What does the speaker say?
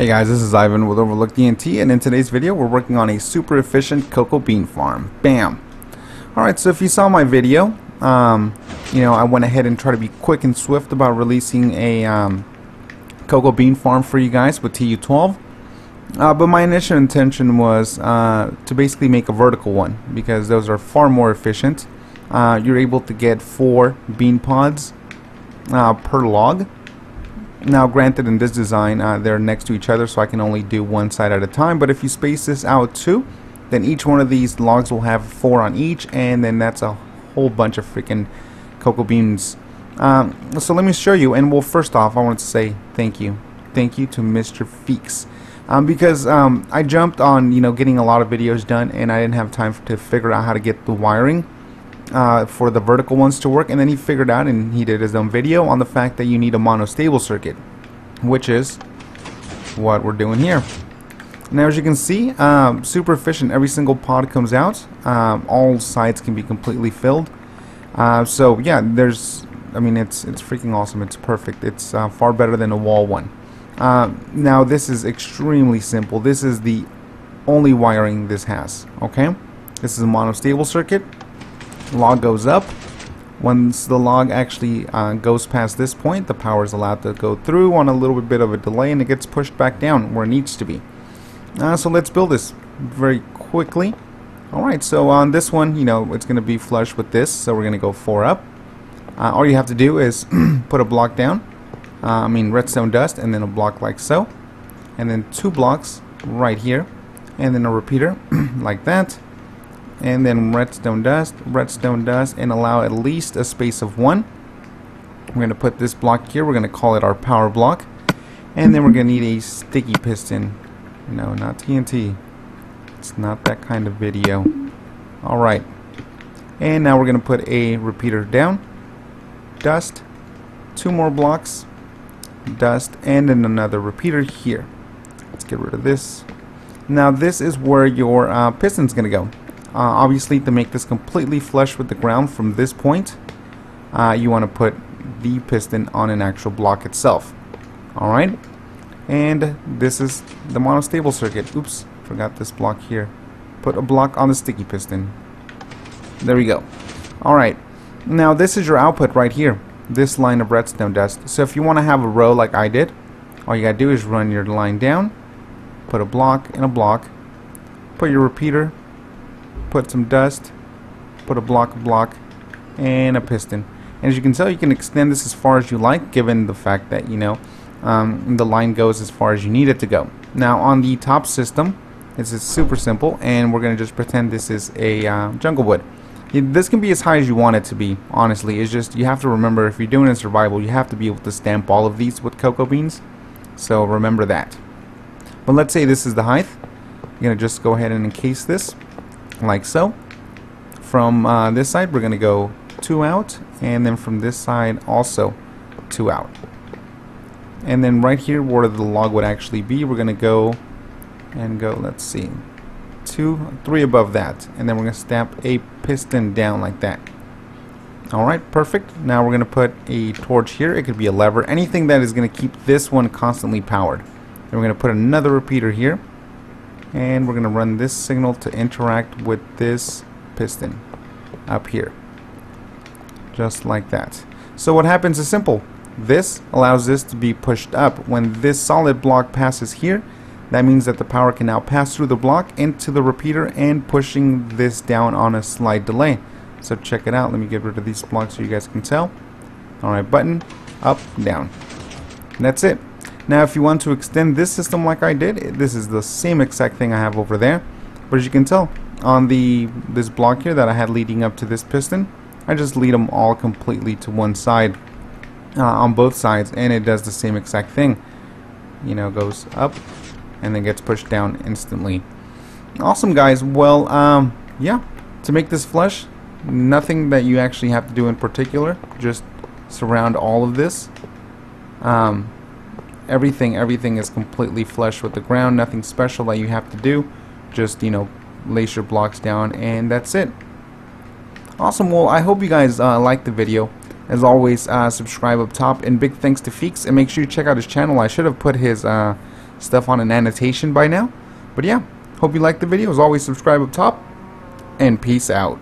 Hey guys, this is Ivan with OverlookeDENT, and in today's video we're working on a super efficient cocoa bean farm. Bam! Alright, so if you saw my video, I went ahead and tried to be quick and swift about releasing a cocoa bean farm for you guys with TU12. But my initial intention was to basically make a vertical one, because those are far more efficient. You're able to get 4 bean pods per log. Now granted, in this design they're next to each other, so I can only do one side at a time, but if you space this out too, then each one of these logs will have 4 on each, and then that's a whole bunch of freaking cocoa beans. So let me show you. And well, first off, I want to say thank you to Mr. Feeks, because I jumped on getting a lot of videos done, and I didn't have time to figure out how to get the wiring for the vertical ones to work, and then he figured out, and he did his own video on the fact that you need a monostable circuit, which is what we're doing here. Now as you can see, super efficient. Every single pod comes out, all sides can be completely filled, so yeah, it's freaking awesome. It's perfect. It's far better than a wall one. Now this is extremely simple. This is the only wiring this has. Okay, this is a monostable circuit. Log goes up. Once the log actually goes past this point, the power is allowed to go through on a little bit of a delay, and it gets pushed back down where it needs to be. So let's build this very quickly. Alright, so on this one, it's going to be flush with this, so we're going to go 4 up. All you have to do is put a block down, redstone dust, and then a block like so, and then 2 blocks right here, and then a repeater like that, and then redstone dust, and allow at least a space of 1. We're going to put this block here. We're going to call it our power block, and then we're going to need a sticky piston. No, not TNT. It's not that kind of video. Alright, and now we're going to put a repeater down, dust, 2 more blocks, dust, and then another repeater here. Let's get rid of this. Now this is where your piston's going to go. Obviously, to make this completely flush with the ground from this point, you want to put the piston on an actual block itself. Alright, and this is the monostable circuit. Oops, forgot this block here. Put a block on the sticky piston. There we go. Alright, now this is your output right here, this line of redstone dust. So if you want to have a row like I did, all you gotta do is run your line down, put a block and a block, put your repeater, put some dust, put a block, and a piston. And as you can tell, you can extend this as far as you like, given the fact that the line goes as far as you need it to go. Now on the top system, this is super simple, and we're going to just pretend this is a jungle wood. This can be as high as you want it to be, honestly. It's just, you have to remember, if you're doing a survival, you have to be able to stamp all of these with cocoa beans, so remember that. But let's say this is the height. You're going to just go ahead and encase this like so. From this side we're going to go 2 out, and then from this side also 2 out. And then right here where the log would actually be, we're going to go, let's see, 2, 3 above that, and then we're going to stamp a piston down like that. Alright, perfect. Now we're going to put a torch here. It could be a lever, anything that is going to keep this one constantly powered. Then we're going to put another repeater here, and we're going to run this signal to interact with this piston up here, just like that. So what happens is simple. This allows this to be pushed up. When this solid block passes here, that means that the power can now pass through the block into the repeater, and pushing this down on a slight delay. So check it out. Let me get rid of these blocks so you guys can tell. Alright, button, up, down. And that's it. Now if you want to extend this system like I did, this is the same exact thing I have over there. But as you can tell, on this block here that I had leading up to this piston, I just lead them all completely to one side, on both sides, and it does the same exact thing. Goes up and then gets pushed down instantly. Awesome, guys. Well, yeah, to make this flush, nothing that you actually have to do in particular, just surround all of this. Everything is completely flush with the ground. Nothing special that you have to do. Just lace your blocks down, and that's it. Awesome. Well, I hope you guys liked the video. As always, subscribe up top, and big thanks to Feeks, and make sure you check out his channel. I should have put his stuff on an annotation by now. But yeah, hope you liked the video. As always, subscribe up top, and peace out.